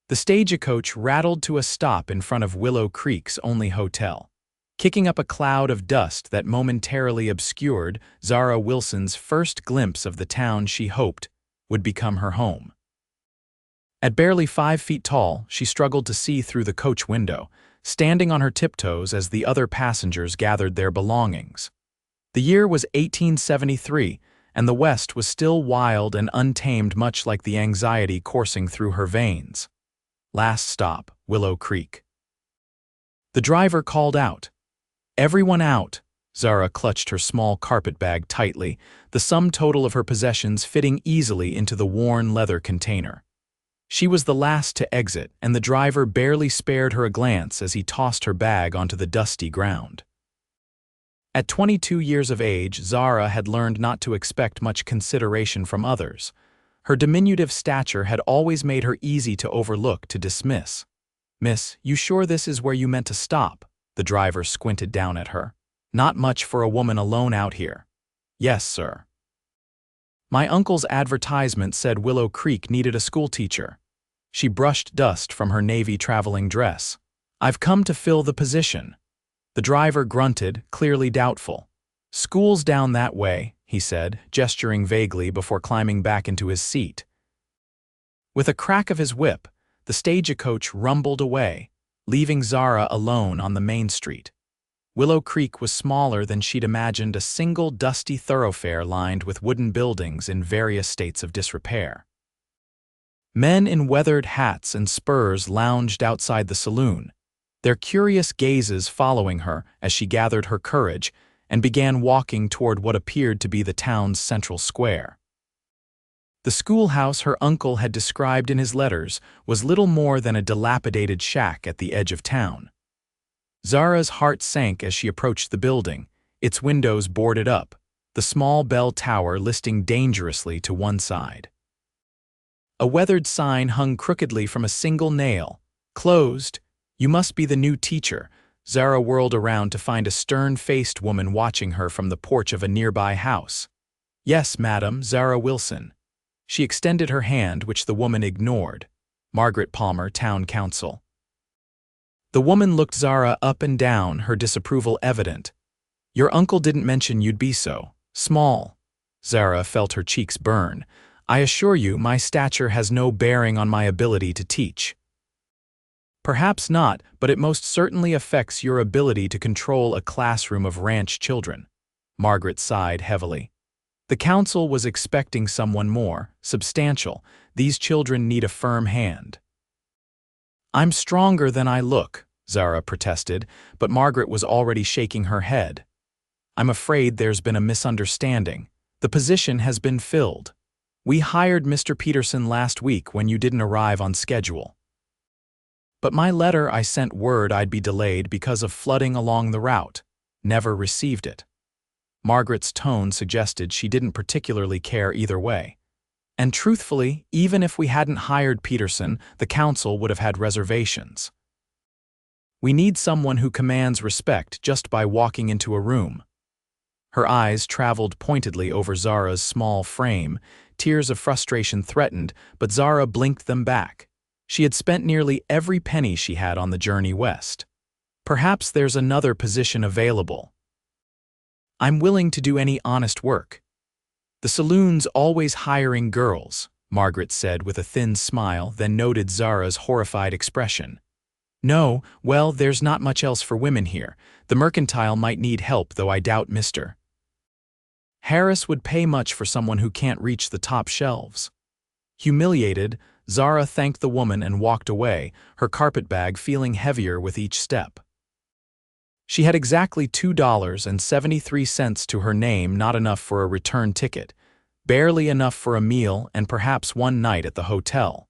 The stagecoach rattled to a stop in front of Willow Creek's only hotel, kicking up a cloud of dust that momentarily obscured Zara Wilson's first glimpse of the town she hoped would become her home. At barely 5 feet tall, she struggled to see through the coach window, standing on her tiptoes as the other passengers gathered their belongings. The year was 1873, and the West was still wild and untamed, much like the anxiety coursing through her veins. Last stop, Willow Creek. The driver called out. "Everyone out!" Zara clutched her small carpet bag tightly, the sum total of her possessions fitting easily into the worn leather container. She was the last to exit, and the driver barely spared her a glance as he tossed her bag onto the dusty ground. At 22 years of age, Zara had learned not to expect much consideration from others. Her diminutive stature had always made her easy to overlook, to dismiss. "Miss, you sure this is where you meant to stop?" The driver squinted down at her. "Not much for a woman alone out here." "Yes, sir." "My uncle's advertisement said Willow Creek needed a schoolteacher." She brushed dust from her navy traveling dress. "I've come to fill the position." The driver grunted, clearly doubtful. "School's down that way," he said, gesturing vaguely before climbing back into his seat. With a crack of his whip, the stagecoach rumbled away, leaving Zara alone on the main street. Willow Creek was smaller than she'd imagined, a single dusty thoroughfare lined with wooden buildings in various states of disrepair. Men in weathered hats and spurs lounged outside the saloon, their curious gazes following her as she gathered her courage and began walking toward what appeared to be the town's central square. The schoolhouse her uncle had described in his letters was little more than a dilapidated shack at the edge of town. Zara's heart sank as she approached the building, its windows boarded up, the small bell tower listing dangerously to one side. A weathered sign hung crookedly from a single nail. "Closed. You must be the new teacher." Zara whirled around to find a stern-faced woman watching her from the porch of a nearby house. "Yes, madam, Zara Wilson." She extended her hand, which the woman ignored. "Margaret Palmer, town council." The woman looked Zara up and down, her disapproval evident. "Your uncle didn't mention you'd be so small." Zara felt her cheeks burn. "I assure you, my stature has no bearing on my ability to teach." "Perhaps not, but it most certainly affects your ability to control a classroom of ranch children." Margaret sighed heavily. The council was expecting someone more substantial. These children need a firm hand. "I'm stronger than I look," Zara protested, but Margaret was already shaking her head. "I'm afraid there's been a misunderstanding. The position has been filled. We hired Mr. Peterson last week when you didn't arrive on schedule." "But my letter, I sent word I'd be delayed because of flooding along the route. Never received it." Margaret's tone suggested she didn't particularly care either way. "And truthfully, even if we hadn't hired Peterson, the council would have had reservations. We need someone who commands respect just by walking into a room." Her eyes traveled pointedly over Zara's small frame. Tears of frustration threatened, but Zara blinked them back. She had spent nearly every penny she had on the journey west. "Perhaps there's another position available." "I'm willing to do any honest work." "The saloon's always hiring girls," Margaret said with a thin smile, then noted Zara's horrified expression. "No, well, there's not much else for women here. The mercantile might need help, though I doubt Mr. Harris would pay much for someone who can't reach the top shelves." Humiliated, Zara thanked the woman and walked away, her carpetbag feeling heavier with each step. She had exactly $2.73 to her name, not enough for a return ticket, barely enough for a meal and perhaps one night at the hotel.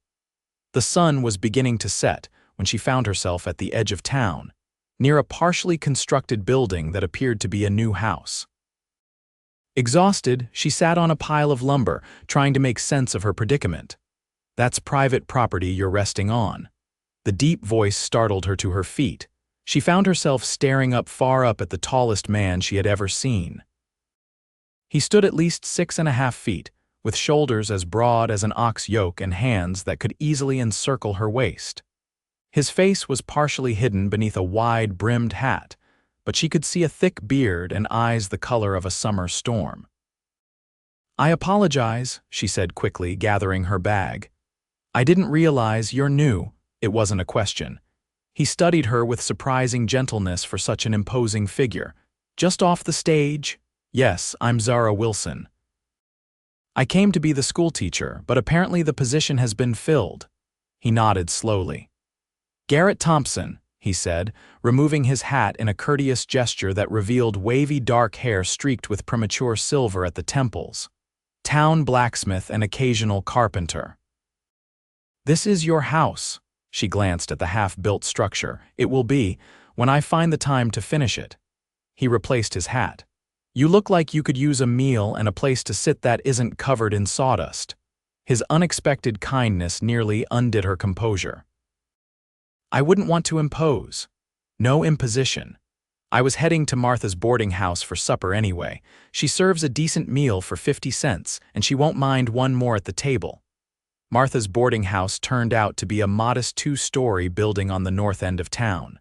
The sun was beginning to set when she found herself at the edge of town, near a partially constructed building that appeared to be a new house. Exhausted, she sat on a pile of lumber, trying to make sense of her predicament. "That's private property you're resting on." The deep voice startled her to her feet. She found herself staring far up at the tallest man she had ever seen. He stood at least 6.5 feet, with shoulders as broad as an ox yoke and hands that could easily encircle her waist. His face was partially hidden beneath a wide-brimmed hat, but she could see a thick beard and eyes the color of a summer storm. "I apologize," she said quickly, gathering her bag. "I didn't realize you're new." It wasn't a question. He studied her with surprising gentleness for such an imposing figure. "Just off the stage?" "Yes, I'm Zara Wilson. I came to be the schoolteacher, but apparently the position has been filled." He nodded slowly. "Garrett Thompson," he said, removing his hat in a courteous gesture that revealed wavy dark hair streaked with premature silver at the temples. "Town blacksmith and occasional carpenter." "This is your house." She glanced at the half-built structure. "It will be, when I find the time to finish it." He replaced his hat. "You look like you could use a meal and a place to sit that isn't covered in sawdust." His unexpected kindness nearly undid her composure. "I wouldn't want to impose." "No imposition. I was heading to Martha's boarding house for supper anyway. She serves a decent meal for 50 cents, and she won't mind one more at the table." Martha's boarding house turned out to be a modest 2-story building on the north end of town.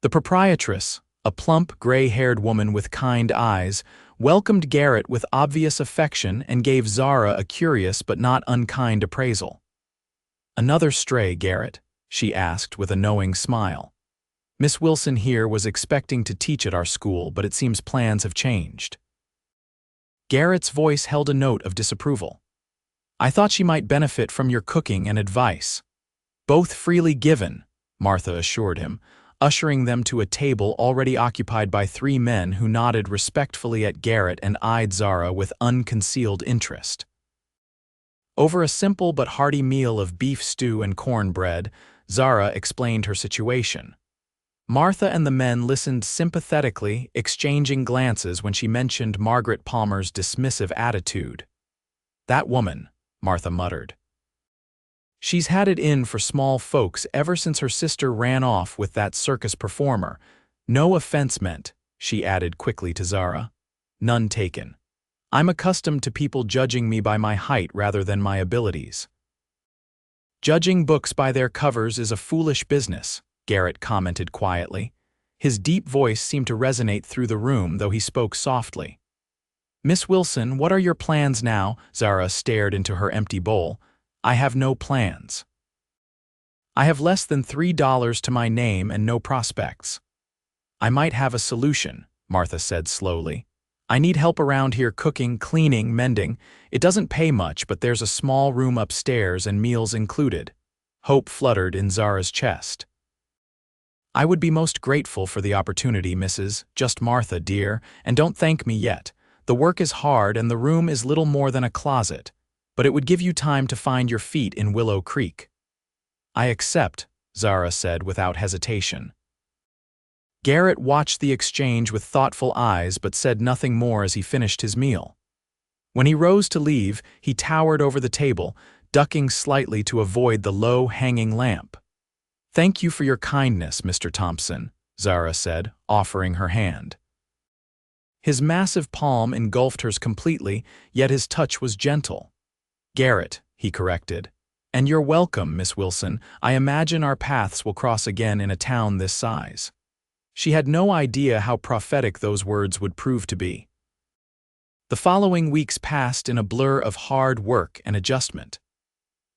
The proprietress, a plump, gray-haired woman with kind eyes, welcomed Garrett with obvious affection and gave Zara a curious but not unkind appraisal. "Another stray, Garrett?" she asked with a knowing smile. "Miss Wilson here was expecting to teach at our school, but it seems plans have changed." Garrett's voice held a note of disapproval. "I thought she might benefit from your cooking and advice." "Both freely given," Martha assured him, ushering them to a table already occupied by 3 men who nodded respectfully at Garrett and eyed Zara with unconcealed interest. Over a simple but hearty meal of beef stew and cornbread, Zara explained her situation. Martha and the men listened sympathetically, exchanging glances when she mentioned Margaret Palmer's dismissive attitude. "That woman," Martha muttered. "She's had it in for small folks ever since her sister ran off with that circus performer. No offense meant," she added quickly to Zara. "None taken. I'm accustomed to people judging me by my height rather than my abilities." "Judging books by their covers is a foolish business," Garrett commented quietly. His deep voice seemed to resonate through the room, though he spoke softly. "Miss Wilson, what are your plans now?" Zara stared into her empty bowl. "I have no plans. I have less than $3 to my name and no prospects." "I might have a solution," Martha said slowly. "I need help around here cooking, cleaning, mending. It doesn't pay much, but there's a small room upstairs and meals included." Hope fluttered in Zara's chest. "I would be most grateful for the opportunity, just Martha, dear, and don't thank me yet. The work is hard and the room is little more than a closet, but it would give you time to find your feet in Willow Creek." "I accept," Zara said without hesitation. Garrett watched the exchange with thoughtful eyes but said nothing more as he finished his meal. When he rose to leave, he towered over the table, ducking slightly to avoid the low-hanging lamp. "Thank you for your kindness, Mr. Thompson," Zara said, offering her hand. His massive palm engulfed hers completely, yet his touch was gentle. "Garrett," he corrected. "And you're welcome, Miss Wilson. I imagine our paths will cross again in a town this size." She had no idea how prophetic those words would prove to be. The following weeks passed in a blur of hard work and adjustment.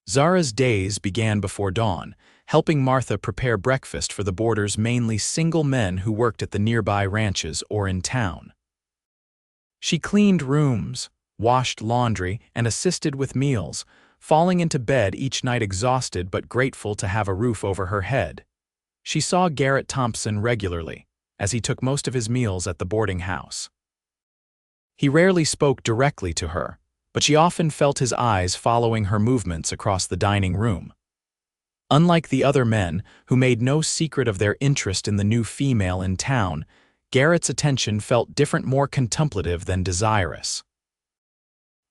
Zara's days began before dawn, helping Martha prepare breakfast for the boarders, mainly single men who worked at the nearby ranches or in town. She cleaned rooms, washed laundry, and assisted with meals, falling into bed each night exhausted but grateful to have a roof over her head. She saw Garrett Thompson regularly, as he took most of his meals at the boarding house. He rarely spoke directly to her, but she often felt his eyes following her movements across the dining room. Unlike the other men, who made no secret of their interest in the new female in town, Garrett's attention felt different, more contemplative than desirous.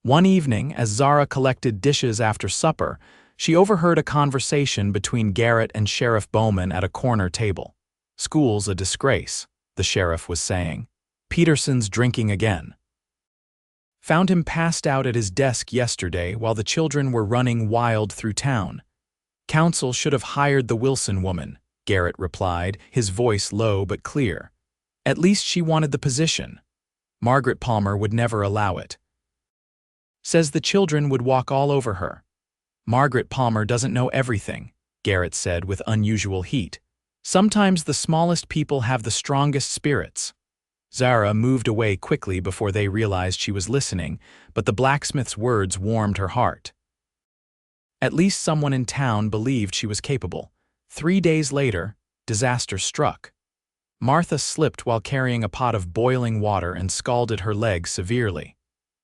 One evening, as Zara collected dishes after supper, she overheard a conversation between Garrett and Sheriff Bowman at a corner table. "School's a disgrace," the sheriff was saying. "Peterson's drinking again." Found him passed out at his desk yesterday while the children were running wild through town. Council should have hired the Wilson woman, Garrett replied, his voice low but clear. At least she wanted the position. Margaret Palmer would never allow it. Says the children would walk all over her. Margaret Palmer doesn't know everything, Garrett said with unusual heat. Sometimes the smallest people have the strongest spirits. Zara moved away quickly before they realized she was listening, but the blacksmith's words warmed her heart. At least someone in town believed she was capable. 3 days later, disaster struck. Martha slipped while carrying a pot of boiling water and scalded her leg severely.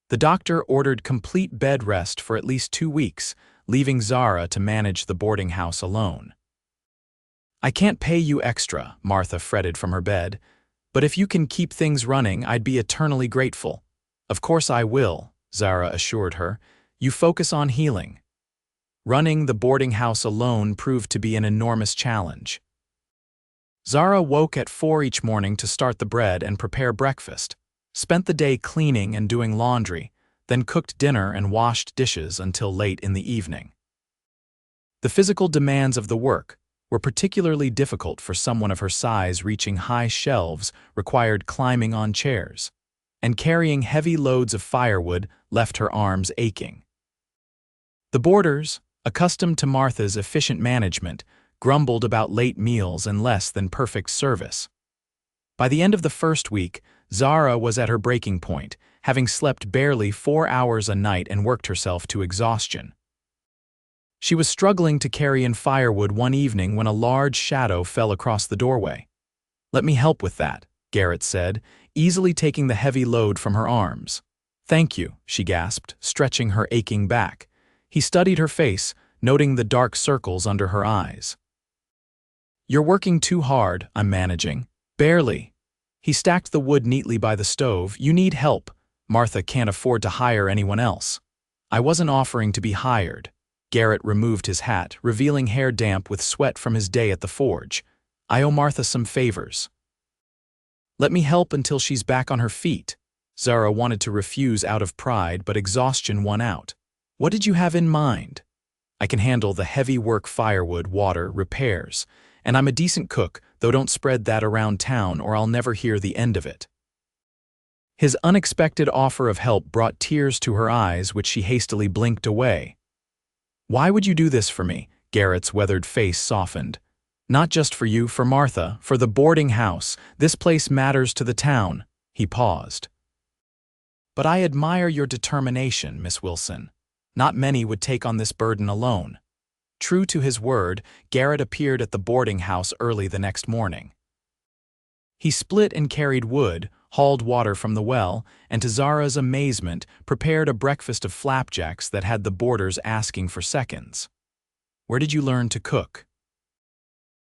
The doctor ordered complete bed rest for at least 2 weeks, leaving Zara to manage the boarding house alone. I can't pay you extra, Martha fretted from her bed, but if you can keep things running, I'd be eternally grateful. Of course I will, Zara assured her. You focus on healing. Running the boarding house alone proved to be an enormous challenge. Zara woke at 4 each morning to start the bread and prepare breakfast, spent the day cleaning and doing laundry, then cooked dinner and washed dishes until late in the evening. The physical demands of the work were particularly difficult for someone of her size. Reaching high shelves required climbing on chairs, and carrying heavy loads of firewood left her arms aching. The boarders, accustomed to Martha's efficient management, grumbled about late meals and less than perfect service. By the end of the first week, Zara was at her breaking point, having slept barely 4 hours a night and worked herself to exhaustion. She was struggling to carry in firewood one evening when a large shadow fell across the doorway. "Let me help with that," Garrett said, easily taking the heavy load from her arms. "Thank you," she gasped, stretching her aching back. He studied her face, noting the dark circles under her eyes. "You're working too hard, I'm managing." "Barely." He stacked the wood neatly by the stove. "You need help. Martha can't afford to hire anyone else." "I wasn't offering to be hired." Garrett removed his hat, revealing hair damp with sweat from his day at the forge. "I owe Martha some favors." "Let me help until she's back on her feet." Zara wanted to refuse out of pride, but exhaustion won out. "What did you have in mind?" "I can handle the heavy work: firewood, water, repairs. And I'm a decent cook, though don't spread that around town or I'll never hear the end of it." His unexpected offer of help brought tears to her eyes, which she hastily blinked away. "Why would you do this for me?" Garrett's weathered face softened. "Not just for you, for Martha, for the boarding house. This place matters to the town." He paused. "But I admire your determination, Miss Wilson. Not many would take on this burden alone." True to his word, Garrett appeared at the boarding house early the next morning. He split and carried wood, hauled water from the well, and to Zara's amazement, prepared a breakfast of flapjacks that had the boarders asking for seconds. "Where did you learn to cook?"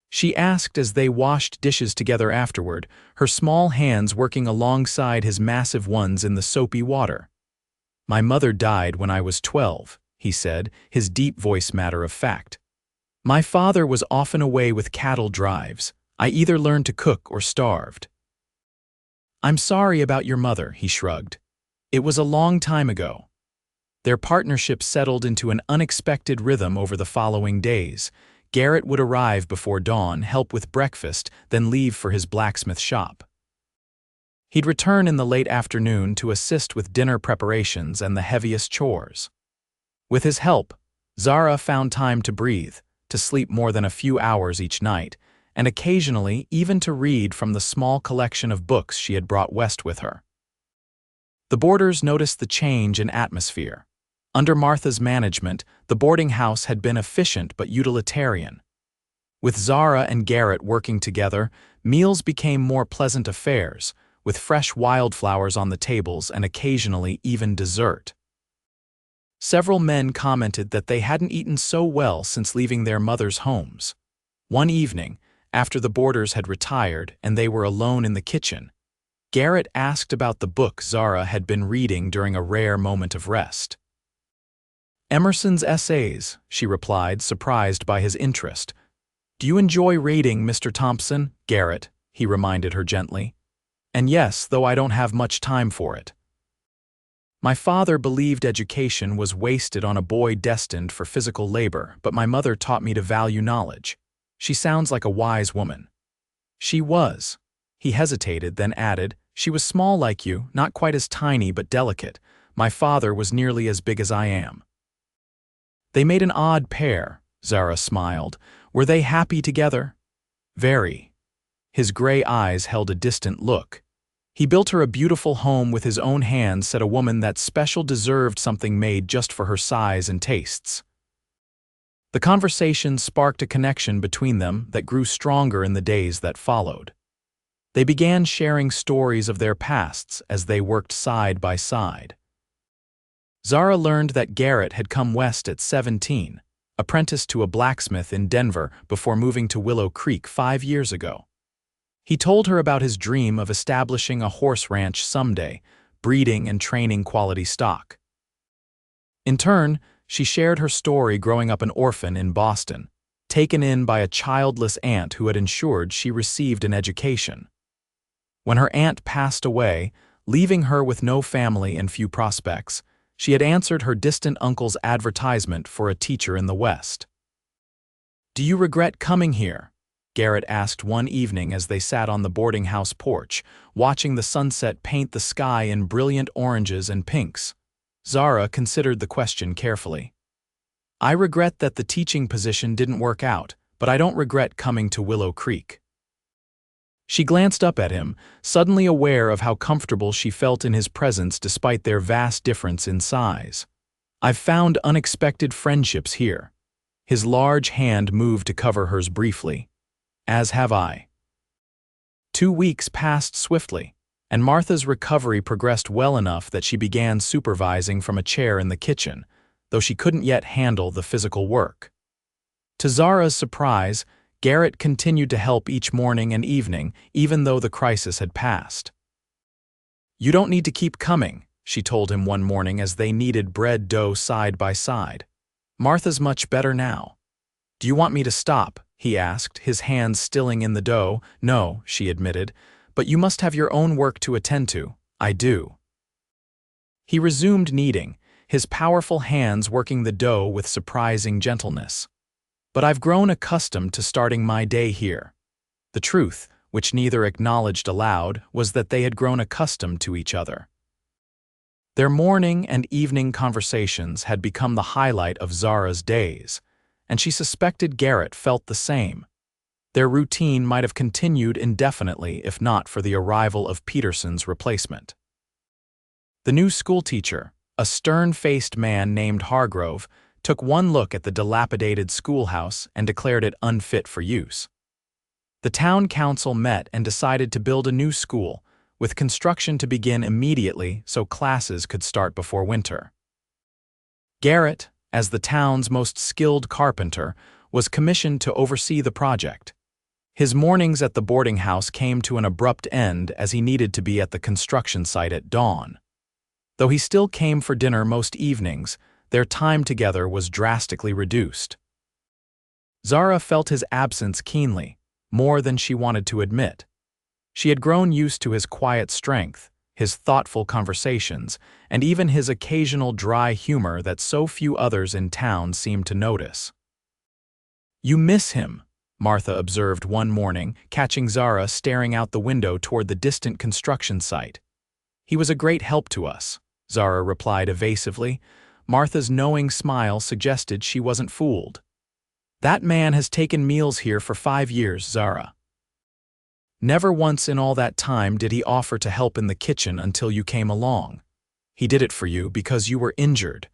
she asked as they washed dishes together afterward, her small hands working alongside his massive ones in the soapy water. "My mother died when I was 12, he said, his deep voice matter of fact. "My father was often away with cattle drives. I either learned to cook or starved." "I'm sorry about your mother," he shrugged. "It was a long time ago." Their partnership settled into an unexpected rhythm over the following days. Garrett would arrive before dawn, help with breakfast, then leave for his blacksmith shop. He'd return in the late afternoon to assist with dinner preparations and the heaviest chores. With his help, Zara found time to breathe, to sleep more than a few hours each night, and occasionally even to read from the small collection of books she had brought west with her. The boarders noticed the change in atmosphere. Under Martha's management, the boarding house had been efficient but utilitarian. With Zara and Garrett working together, meals became more pleasant affairs, with fresh wildflowers on the tables and occasionally even dessert. Several men commented that they hadn't eaten so well since leaving their mothers' homes. One evening, after the boarders had retired and they were alone in the kitchen, Garrett asked about the book Zara had been reading during a rare moment of rest. "Emerson's Essays," she replied, surprised by his interest. "Do you enjoy reading, Mr. Thompson?" "Garrett," he reminded her gently. "And yes, though I don't have much time for it." My father believed education was wasted on a boy destined for physical labor, but my mother taught me to value knowledge. She sounds like a wise woman. She was. He hesitated, then added, she was small like you, not quite as tiny but delicate. My father was nearly as big as I am. They made an odd pair, Zara smiled. Were they happy together? Very. His gray eyes held a distant look. He built her a beautiful home with his own hands, said a woman that special deserved something made just for her size and tastes. The conversation sparked a connection between them that grew stronger in the days that followed. They began sharing stories of their pasts as they worked side by side. Zara learned that Garrett had come west at 17, apprenticed to a blacksmith in Denver before moving to Willow Creek 5 years ago. He told her about his dream of establishing a horse ranch someday, breeding and training quality stock. In turn, she shared her story growing up an orphan in Boston, taken in by a childless aunt who had ensured she received an education. When her aunt passed away, leaving her with no family and few prospects, she had answered her distant uncle's advertisement for a teacher in the West. "Do you regret coming here?" Garrett asked one evening as they sat on the boarding house porch, watching the sunset paint the sky in brilliant oranges and pinks. Zara considered the question carefully. "I regret that the teaching position didn't work out, but I don't regret coming to Willow Creek." She glanced up at him, suddenly aware of how comfortable she felt in his presence despite their vast difference in size. "I've found unexpected friendships here." His large hand moved to cover hers briefly. "As have I." 2 weeks passed swiftly, and Martha's recovery progressed well enough that she began supervising from a chair in the kitchen, though she couldn't yet handle the physical work. To Zara's surprise, Garrett continued to help each morning and evening, even though the crisis had passed. "You don't need to keep coming," she told him one morning as they kneaded bread dough side by side. "Martha's much better now." "Do you want me to stop?" he asked, his hands stilling in the dough. "No," she admitted, "but you must have your own work to attend to." "I do." He resumed kneading, his powerful hands working the dough with surprising gentleness. "But I've grown accustomed to starting my day here." The truth, which neither acknowledged aloud, was that they had grown accustomed to each other. Their morning and evening conversations had become the highlight of Zara's days, and she suspected Garrett felt the same. Their routine might have continued indefinitely if not for the arrival of Peterson's replacement. The new schoolteacher, a stern-faced man named Hargrove, took one look at the dilapidated schoolhouse and declared it unfit for use. The town council met and decided to build a new school, with construction to begin immediately so classes could start before winter. Garrett, as the town's most skilled carpenter, was commissioned to oversee the project. His mornings at the boarding house came to an abrupt end as he needed to be at the construction site at dawn. Though he still came for dinner most evenings, their time together was drastically reduced. Zara felt his absence keenly, more than she wanted to admit. She had grown used to his quiet strength, his thoughtful conversations, and even his occasional dry humor that so few others in town seemed to notice. "You miss him," Martha observed one morning, catching Zara staring out the window toward the distant construction site. "He was a great help to us," Zara replied evasively. Martha's knowing smile suggested she wasn't fooled. "That man has taken meals here for 5 years, Zara. Never once in all that time did he offer to help in the kitchen until you came along. He did it for you because you were injured.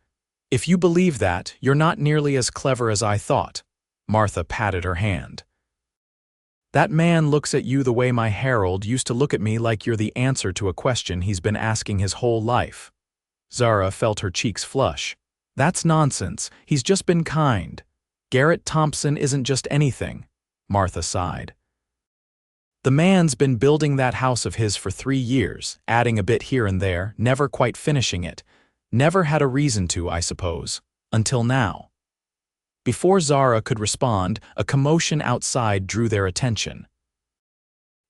If you believe that, you're not nearly as clever as I thought." Martha patted her hand. "That man looks at you the way my Harold used to look at me, like you're the answer to a question he's been asking his whole life." Zara felt her cheeks flush. "That's nonsense. He's just been kind. Garrett Thompson isn't just anything." Martha sighed. "The man's been building that house of his for 3 years, adding a bit here and there, never quite finishing it. Never had a reason to, I suppose. Until now." Before Zara could respond, a commotion outside drew their attention.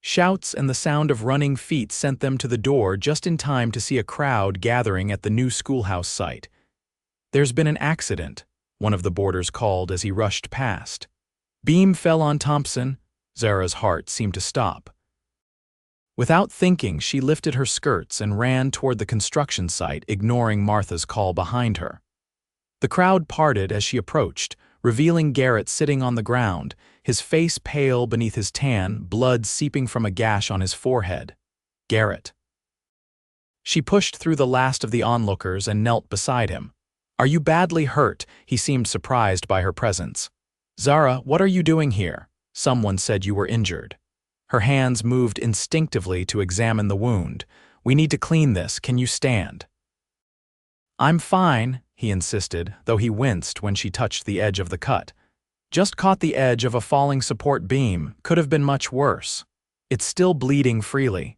Shouts and the sound of running feet sent them to the door just in time to see a crowd gathering at the new schoolhouse site. "There's been an accident," one of the boarders called as he rushed past. "Beam fell on Thompson." Zara's heart seemed to stop. Without thinking, she lifted her skirts and ran toward the construction site, ignoring Martha's call behind her. The crowd parted as she approached, revealing Garrett sitting on the ground, his face pale beneath his tan, blood seeping from a gash on his forehead. "Garrett." She pushed through the last of the onlookers and knelt beside him. "Are you badly hurt?" He seemed surprised by her presence. "Zara, what are you doing here? Someone said you were injured." Her hands moved instinctively to examine the wound. "We need to clean this. Can you stand?" "I'm fine," he insisted, though he winced when she touched the edge of the cut. "Just caught the edge of a falling support beam. Could have been much worse. It's still bleeding freely."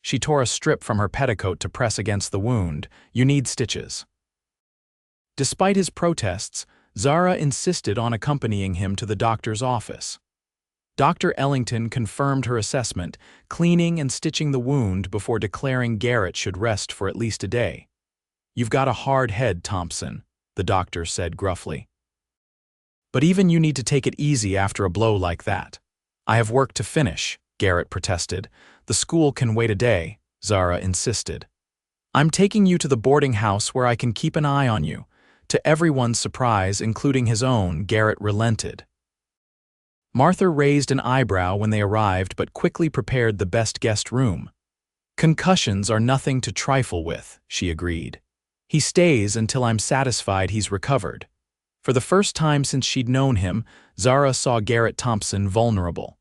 She tore a strip from her petticoat to press against the wound. "You need stitches." Despite his protests, Zara insisted on accompanying him to the doctor's office. Dr. Ellington confirmed her assessment, cleaning and stitching the wound before declaring Garrett should rest for at least a day. "You've got a hard head, Thompson," the doctor said gruffly. "But even you need to take it easy after a blow like that." "I have work to finish," Garrett protested. "The school can wait a day," Zara insisted. "I'm taking you to the boarding house where I can keep an eye on you." To everyone's surprise, including his own, Garrett relented. Martha raised an eyebrow when they arrived but quickly prepared the best guest room. "Concussions are nothing to trifle with," she agreed. "He stays until I'm satisfied he's recovered." For the first time since she'd known him, Zara saw Garrett Thompson vulnerable.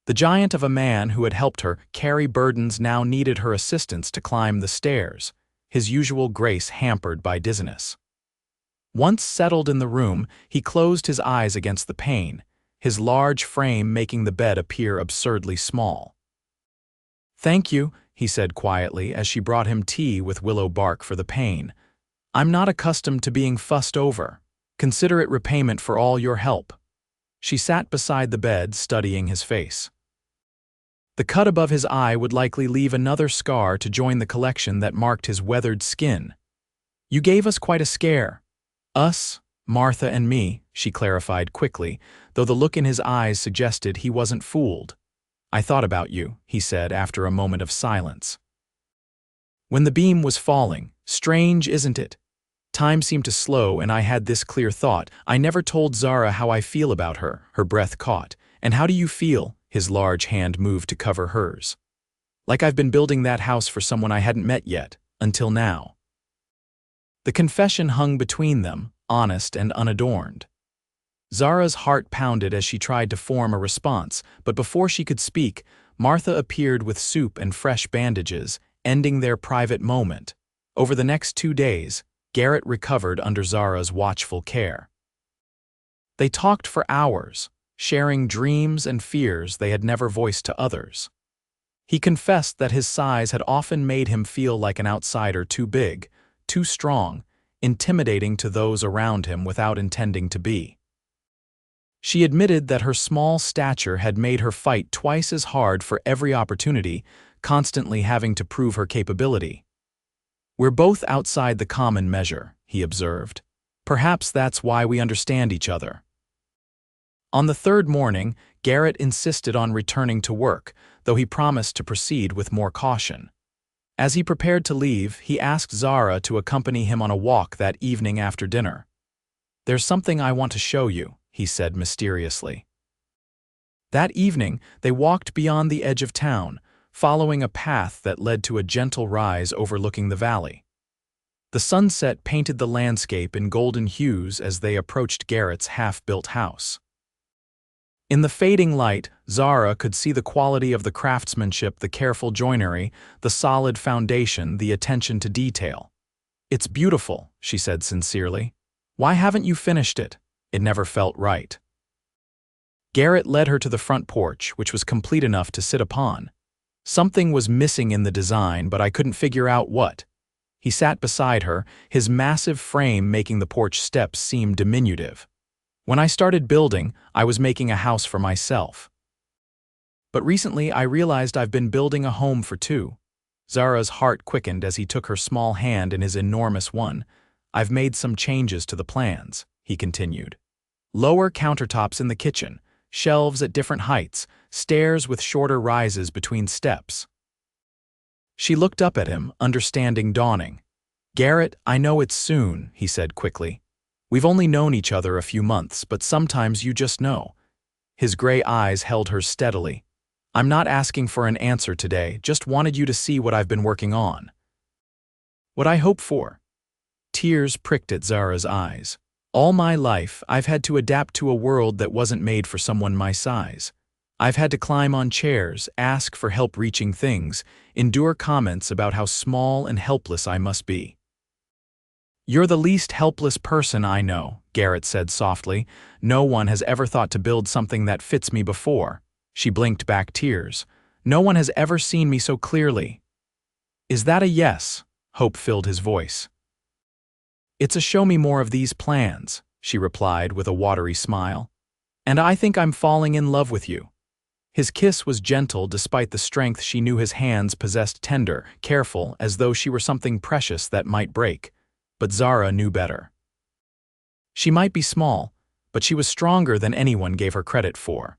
The giant of a man who had helped her carry burdens now needed her assistance to climb the stairs, his usual grace hampered by dizziness. Once settled in the room, he closed his eyes against the pain, his large frame making the bed appear absurdly small. "Thank you," he said quietly as she brought him tea with willow bark for the pain. "I'm not accustomed to being fussed over. Consider it repayment for all your help." She sat beside the bed, studying his face. The cut above his eye would likely leave another scar to join the collection that marked his weathered skin. "You gave us quite a scare." "Us, Martha and me," she clarified quickly, though the look in his eyes suggested he wasn't fooled. "I thought about you," he said after a moment of silence. "When the beam was falling, strange, isn't it? Time seemed to slow and I had this clear thought. I never told Zara how I feel about her," her breath caught. "And how do you feel?" His large hand moved to cover hers. "Like I've been building that house for someone I hadn't met yet, until now." The confession hung between them, honest and unadorned. Zara's heart pounded as she tried to form a response, but before she could speak, Martha appeared with soup and fresh bandages, ending their private moment. Over the next 2 days, Garrett recovered under Zara's watchful care. They talked for hours, sharing dreams and fears they had never voiced to others. He confessed that his size had often made him feel like an outsider, too big, too strong, intimidating to those around him without intending to be. She admitted that her small stature had made her fight twice as hard for every opportunity, constantly having to prove her capability. "We're both outside the common measure," he observed. "Perhaps that's why we understand each other." On the third morning, Garrett insisted on returning to work, though he promised to proceed with more caution. As he prepared to leave, he asked Zara to accompany him on a walk that evening after dinner. "There's something I want to show you," he said mysteriously. That evening, they walked beyond the edge of town, following a path that led to a gentle rise overlooking the valley. The sunset painted the landscape in golden hues as they approached Garrett's half-built house. In the fading light, Zara could see the quality of the craftsmanship, the careful joinery, the solid foundation, the attention to detail. "It's beautiful," she said sincerely. "Why haven't you finished it?" It never felt right. Garrett led her to the front porch, which was complete enough to sit upon. "Something was missing in the design, but I couldn't figure out what." He sat beside her, his massive frame making the porch steps seem diminutive. "When I started building, I was making a house for myself." But recently I realized I've been building a home for two. Zara's heart quickened as he took her small hand in his enormous one. I've made some changes to the plans, he continued. Lower countertops in the kitchen, shelves at different heights, stairs with shorter rises between steps. She looked up at him, understanding dawning. Garrett, I know it's soon, he said quickly. We've only known each other a few months, but sometimes you just know. His gray eyes held hers steadily. I'm not asking for an answer today, just wanted you to see what I've been working on. What I hope for. Tears pricked at Zara's eyes. All my life, I've had to adapt to a world that wasn't made for someone my size. I've had to climb on chairs, ask for help reaching things, endure comments about how small and helpless I must be. You're the least helpless person I know, Garrett said softly. No one has ever thought to build something that fits me before. She blinked back tears. No one has ever seen me so clearly. Is that a yes? Hope filled his voice. It's a show me more of these plans, she replied with a watery smile. And I think I'm falling in love with you. His kiss was gentle despite the strength she knew his hands possessed, tender, careful, as though she were something precious that might break. But Zara knew better. She might be small, but she was stronger than anyone gave her credit for.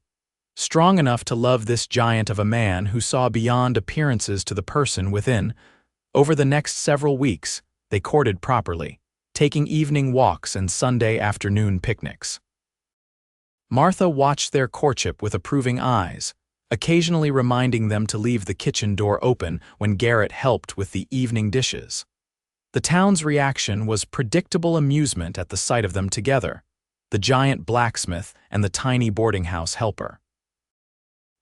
Strong enough to love this giant of a man who saw beyond appearances to the person within. Over the next several weeks, they courted properly, taking evening walks and Sunday afternoon picnics. Martha watched their courtship with approving eyes, occasionally reminding them to leave the kitchen door open when Garrett helped with the evening dishes. The town's reaction was predictable amusement at the sight of them together, the giant blacksmith and the tiny boarding house helper.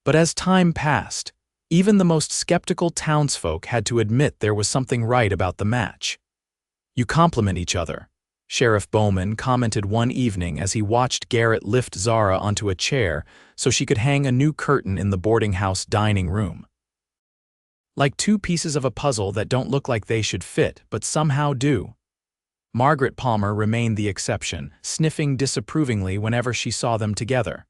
But as time passed, even the most skeptical townsfolk had to admit there was something right about the match. You complement each other, Sheriff Bowman commented one evening as he watched Garrett lift Zara onto a chair so she could hang a new curtain in the boarding house dining room. Like two pieces of a puzzle that don't look like they should fit, but somehow do. Margaret Palmer remained the exception, sniffing disapprovingly whenever she saw them together.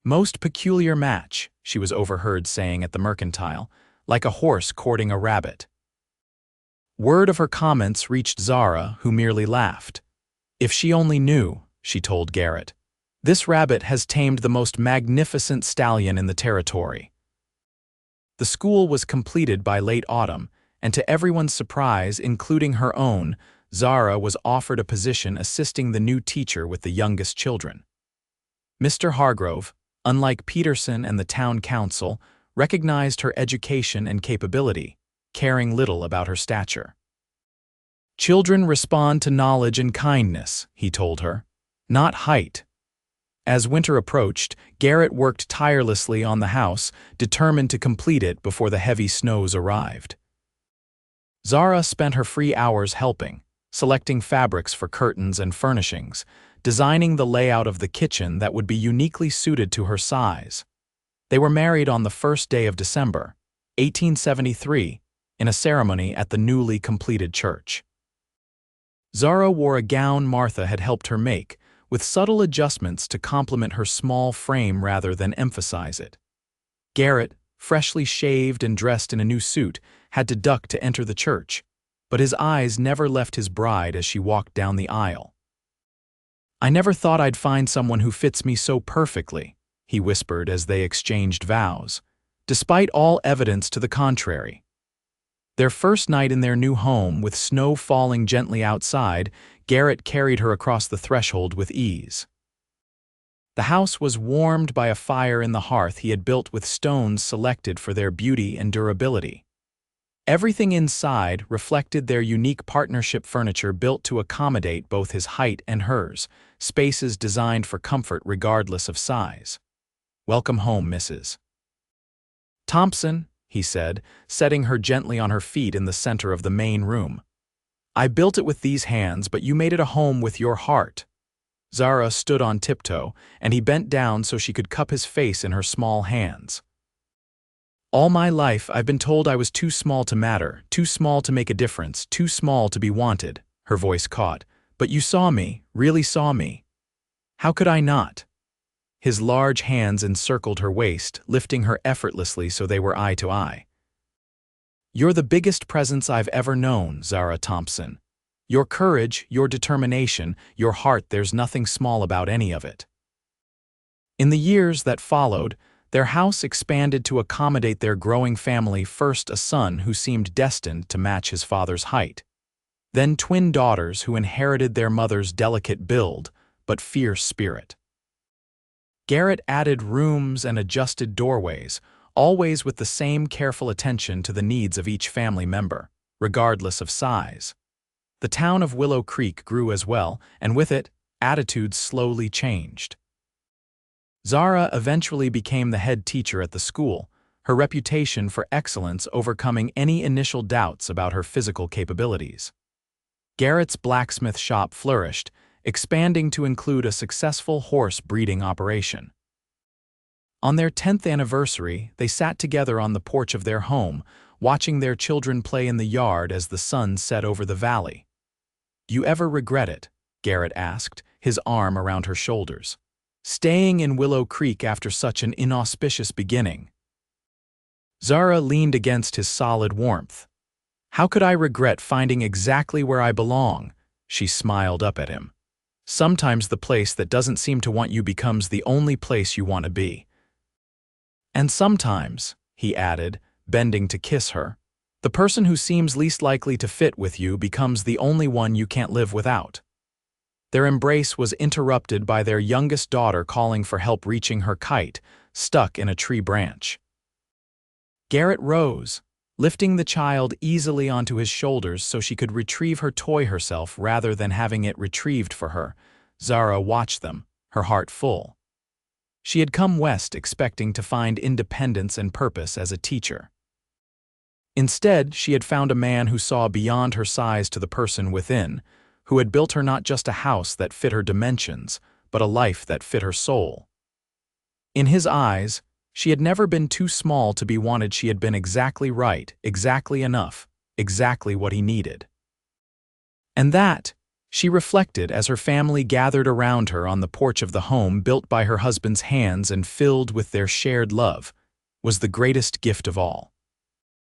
Most peculiar match, she was overheard saying at the Mercantile, like a horse courting a rabbit. Word of her comments reached Zara, who merely laughed. If she only knew, she told Garrett. This rabbit has tamed the most magnificent stallion in the territory. The school was completed by late autumn, and to everyone's surprise, including her own, Zara was offered a position assisting the new teacher with the youngest children. Mr. Hargrove, unlike Peterson and the town council, recognized her education and capability, caring little about her stature. Children respond to knowledge and kindness, he told her, not height. As winter approached, Garrett worked tirelessly on the house, determined to complete it before the heavy snows arrived. Zara spent her free hours helping, selecting fabrics for curtains and furnishings, designing the layout of the kitchen that would be uniquely suited to her size. They were married on the first day of December, 1873, in a ceremony at the newly completed church. Zara wore a gown Martha had helped her make, with subtle adjustments to complement her small frame rather than emphasize it. Garrett, freshly shaved and dressed in a new suit, had to duck to enter the church, but his eyes never left his bride as she walked down the aisle. I never thought I'd find someone who fits me so perfectly, he whispered as they exchanged vows, despite all evidence to the contrary. Their first night in their new home, with snow falling gently outside, Garrett carried her across the threshold with ease. The house was warmed by a fire in the hearth he had built with stones selected for their beauty and durability. Everything inside reflected their unique partnership furniture built to accommodate both his height and hers, spaces designed for comfort regardless of size. Welcome home, Mrs. Thompson, he said, setting her gently on her feet in the center of the main room. I built it with these hands, but you made it a home with your heart. Zara stood on tiptoe, and he bent down so she could cup his face in her small hands. All my life, I've been told I was too small to matter, too small to make a difference, too small to be wanted, her voice caught. But you saw me, really saw me. How could I not? His large hands encircled her waist, lifting her effortlessly so they were eye to eye. "You're the biggest presence I've ever known, Zara Thompson. Your courage, your determination, your heart, there's nothing small about any of it." In the years that followed, their house expanded to accommodate their growing family, first a son who seemed destined to match his father's height. Then twin daughters who inherited their mother's delicate build, but fierce spirit. Garrett added rooms and adjusted doorways, always with the same careful attention to the needs of each family member, regardless of size. The town of Willow Creek grew as well, and with it, attitudes slowly changed. Zara eventually became the head teacher at the school, her reputation for excellence overcoming any initial doubts about her physical capabilities. Garrett's blacksmith shop flourished, expanding to include a successful horse breeding operation. On their 10th anniversary, they sat together on the porch of their home, watching their children play in the yard as the sun set over the valley. "Do you ever regret it?" Garrett asked, his arm around her shoulders. "Staying in Willow Creek after such an inauspicious beginning?" Zara leaned against his solid warmth. "How could I regret finding exactly where I belong?" She smiled up at him. "Sometimes the place that doesn't seem to want you becomes the only place you want to be." "And sometimes," he added, bending to kiss her, "the person who seems least likely to fit with you becomes the only one you can't live without." Their embrace was interrupted by their youngest daughter calling for help reaching her kite, stuck in a tree branch. Garrett rose, lifting the child easily onto his shoulders so she could retrieve her toy herself rather than having it retrieved for her. Zara watched them, her heart full. She had come west expecting to find independence and purpose as a teacher. Instead, she had found a man who saw beyond her size to the person within, who had built her not just a house that fit her dimensions, but a life that fit her soul. In his eyes, she had never been too small to be wanted. She had been exactly right, exactly enough, exactly what he needed. And that, she reflected as her family gathered around her on the porch of the home built by her husband's hands and filled with their shared love, was the greatest gift of all.